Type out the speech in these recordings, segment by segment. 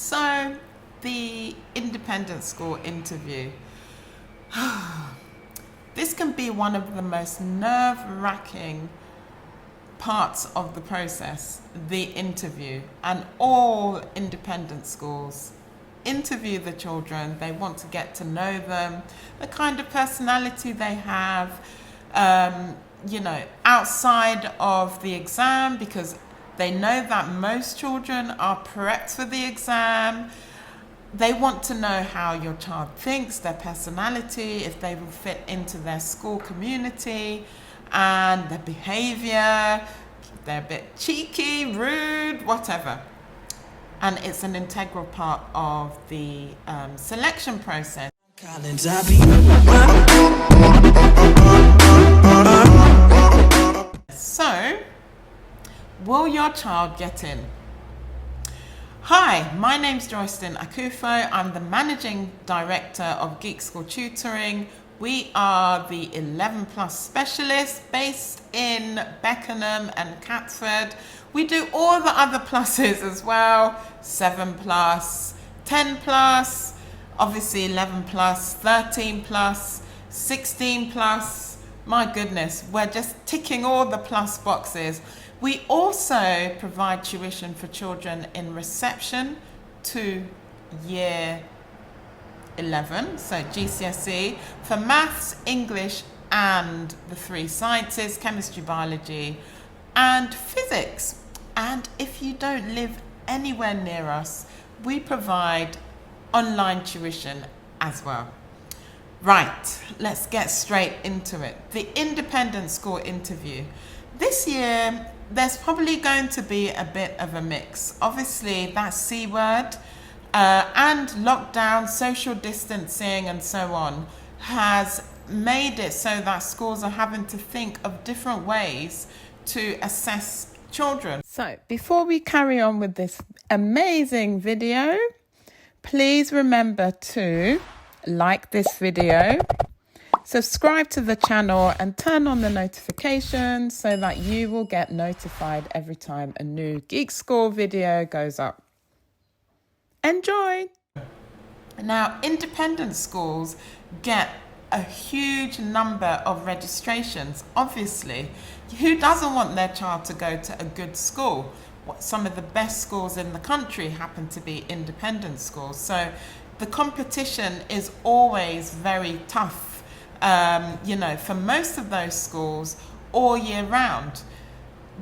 So, the independent school interview. This can be one of the most nerve-wracking parts of the process, the interview. And all independent schools interview the children. They want to get to know them, the kind of personality they have, outside of the exam, because they know that most children are prepped for the exam. They want to know how your child thinks, their personality, if they will fit into their school community, and their behavior. They're a bit cheeky, rude, whatever. And it's an integral part of the selection process. So, will your child get in? Hi, my name's Joycelyn Akufo. I'm the Managing Director of Geek School Tutoring. We are the 11 plus specialists based in Beckenham and Catford. We do all the other pluses as well, 7 plus, 10 plus, obviously 11 plus, 13 plus, 16 plus. My goodness, we're just ticking all the plus boxes. We also provide tuition for children in reception to year 11, so GCSE, for maths, English, and the 3 sciences, chemistry, biology, and physics. And if you don't live anywhere near us, we provide online tuition as well. Right, let's get straight into it. The independent school interview. This year, there's probably going to be a bit of a mix. Obviously, that C word and lockdown, social distancing, and so on has made it so that schools are having to think of different ways to assess children. So, before we carry on with this amazing video, please remember to like this video, subscribe to the channel, and turn on the notifications so that you will get notified every time a new Geek School video goes up. Enjoy! Now, independent schools get a huge number of registrations. Obviously, who doesn't want their child to go to a good school? Some of the best schools in the country happen to be independent schools. So the competition is always very tough, for most of those schools all year round.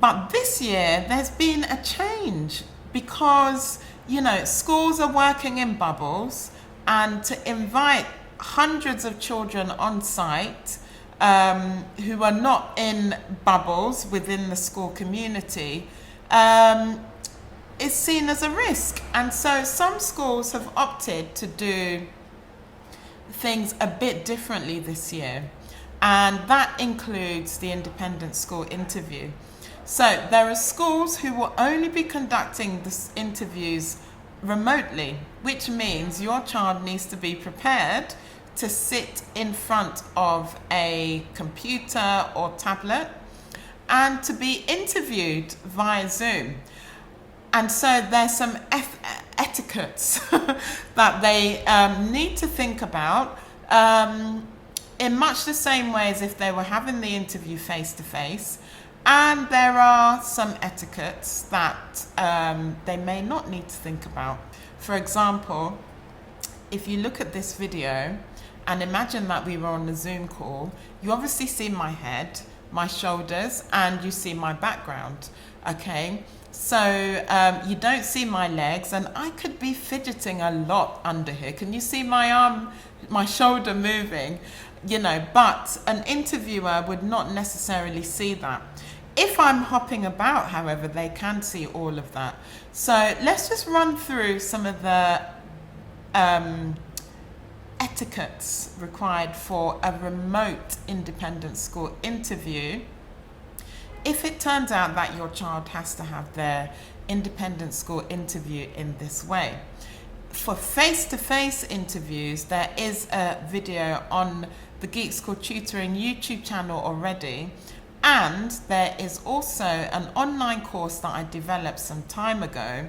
But this year, there's been a change because, schools are working in bubbles, and to invite hundreds of children on site who are not in bubbles within the school community is seen as a risk. And so some schools have opted to do things a bit differently this year, and that includes the independent school interview. So there are schools who will only be conducting the interviews remotely, which means your child needs to be prepared to sit in front of a computer or tablet and to be interviewed via Zoom. And so there's some etiquettes that they need to think about in much the same way as if they were having the interview face-to-face. And there are some etiquettes that they may not need to think about. For example, if you look at this video and imagine that we were on a Zoom call, you obviously see my head, my shoulders, and you see my background, okay? So you don't see my legs, and I could be fidgeting a lot under here. Can you see my arm, my shoulder moving? But an interviewer would not necessarily see that. If I'm hopping about, however, they can see all of that. So let's just run through some of the etiquettes required for a remote independent school interview if it turns out that your child has to have their independent school interview in this way. For face-to-face interviews, there is a video on the Geek School Tutoring YouTube channel already, and there is also an online course that I developed some time ago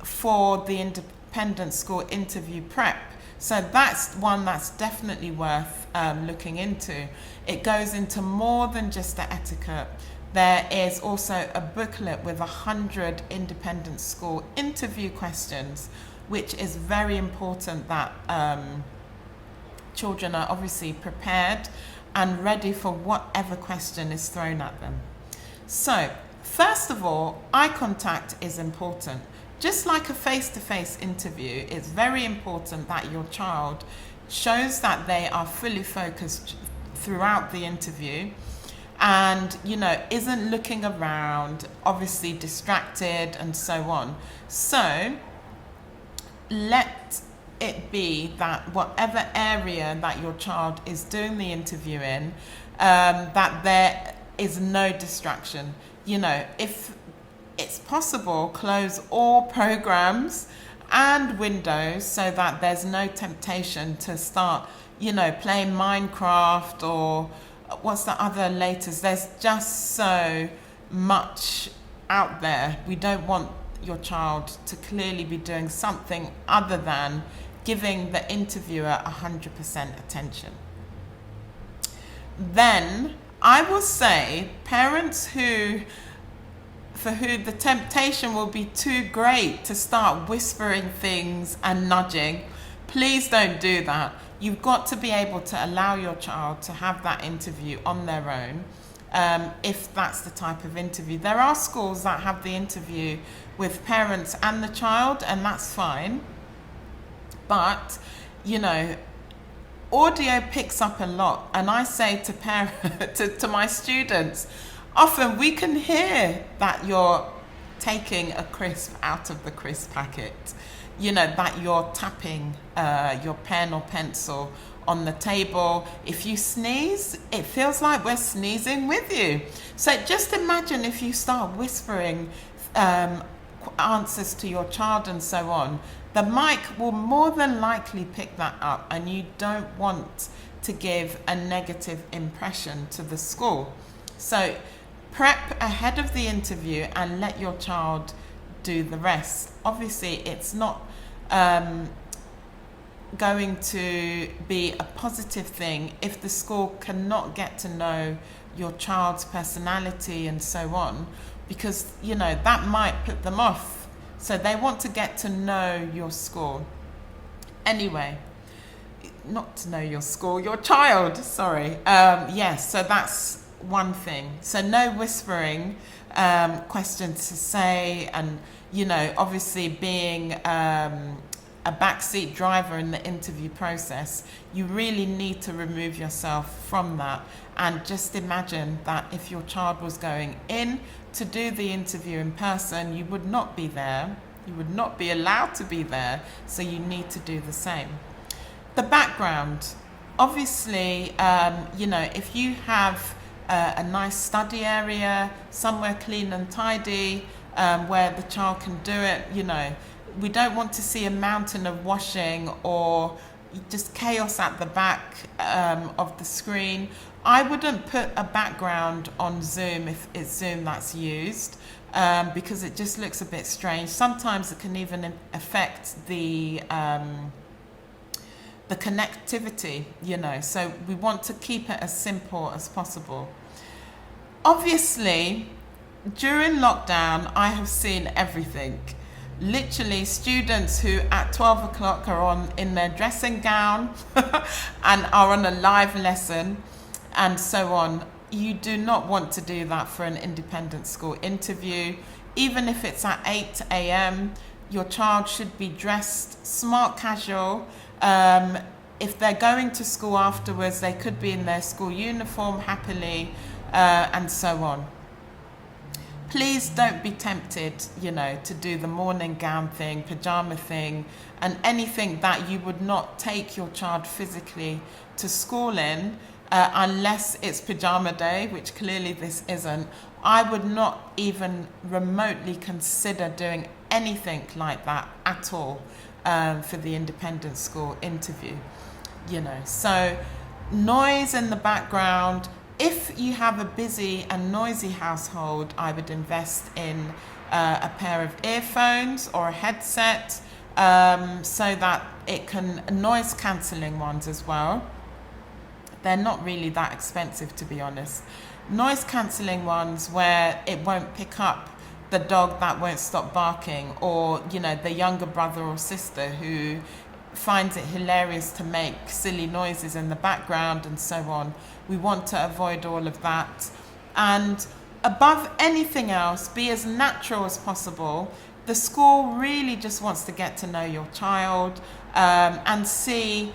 for the independent school interview prep. So that's one that's definitely worth looking into. It goes into more than just the etiquette. There is also a booklet with 100 independent school interview questions, which is very important that children are obviously prepared and ready for whatever question is thrown at them. So, first of all, eye contact is important. Just like a face-to-face interview, it's very important that your child shows that they are fully focused throughout the interview and, you know, isn't looking around, obviously distracted and so on. So, let it be that whatever area that your child is doing the interview in, that there is no distraction. You know, if it's possible, close all programs and windows so that there's no temptation to start, you know, playing Minecraft or what's the other latest. There's just so much out there. We don't want your child to clearly be doing something other than giving the interviewer 100% attention. Then I will say parents for who the temptation will be too great to start whispering things and nudging, please don't do that. You've got to be able to allow your child to have that interview on their own, if that's the type of interview. There are schools that have the interview with parents and the child, and that's fine. But, you know, audio picks up a lot, and I say to to my students, often we can hear that you're taking a crisp out of the crisp packet, you know, that you're tapping your pen or pencil on the table. If you sneeze, it feels like we're sneezing with you. So just imagine if you start whispering answers to your child and so on, the mic will more than likely pick that up, and you don't want to give a negative impression to the school. So prep ahead of the interview and let your child do the rest. Obviously, it's not going to be a positive thing if the school cannot get to know your child's personality and so on, because, you know, that might put them off. So they want to get to know your school. Anyway, not to know your school, your child, sorry. Yes, so that's one thing. So no whispering questions to say, and, you know, obviously being a backseat driver in the interview process, you really need to remove yourself from that, and just imagine that if your child was going in to do the interview in person, you would not be there, you would not be allowed to be there, so you need to do the same. The background, obviously, you know, if you have a nice study area, somewhere clean and tidy, where the child can do it, you know, we don't want to see a mountain of washing or just chaos at the back of the screen. I wouldn't put a background on Zoom if it's Zoom that's used, because it just looks a bit strange. Sometimes it can even affect the connectivity, you know, so we want to keep it as simple as possible. Obviously, during lockdown, I have seen everything. Literally, students who at 12 o'clock are in their dressing gown and are on a live lesson and so on. You do not want to do that for an independent school interview. Even if it's at 8 a.m, your child should be dressed smart casual. If they're going to school afterwards, they could be in their school uniform happily, and so on. Please don't be tempted, you know, to do the morning gown thing, pajama thing, and anything that you would not take your child physically to school in, unless it's pajama day, which clearly this isn't. I would not even remotely consider doing anything like that at all for the independent school interview, you know. So noise in the background. If you have a busy and noisy household, I would invest in a pair of earphones or a headset, so that it can, noise cancelling ones as well. They're not really that expensive, to be honest. Noise cancelling ones where it won't pick up the dog that won't stop barking, or, you know, the younger brother or sister who finds it hilarious to make silly noises in the background and so on. We want to avoid all of that. And above anything else, be as natural as possible. The school really just wants to get to know your child, and see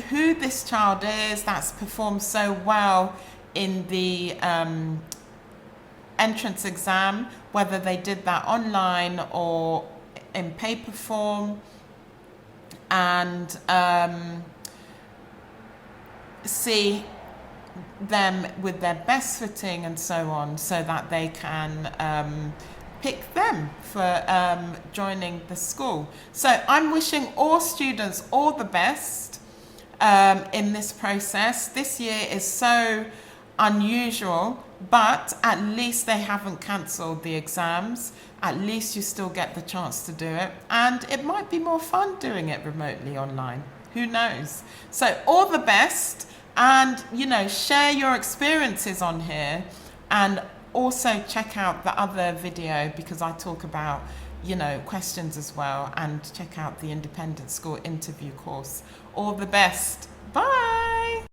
who this child is that's performed so well in the entrance exam, whether they did that online or in paper form, and see them with their best footing and so on, so that they can pick them for joining the school. So I'm wishing all students all the best in this process. This year is so unusual, but at least they haven't cancelled the exams. At least you still get the chance to do it, and it might be more fun doing it remotely online. Who knows? So all the best, and, you know, share your experiences on here, and also check out the other video, because I talk about, you know, questions as well, and check out the independent school interview course. All the best. Bye.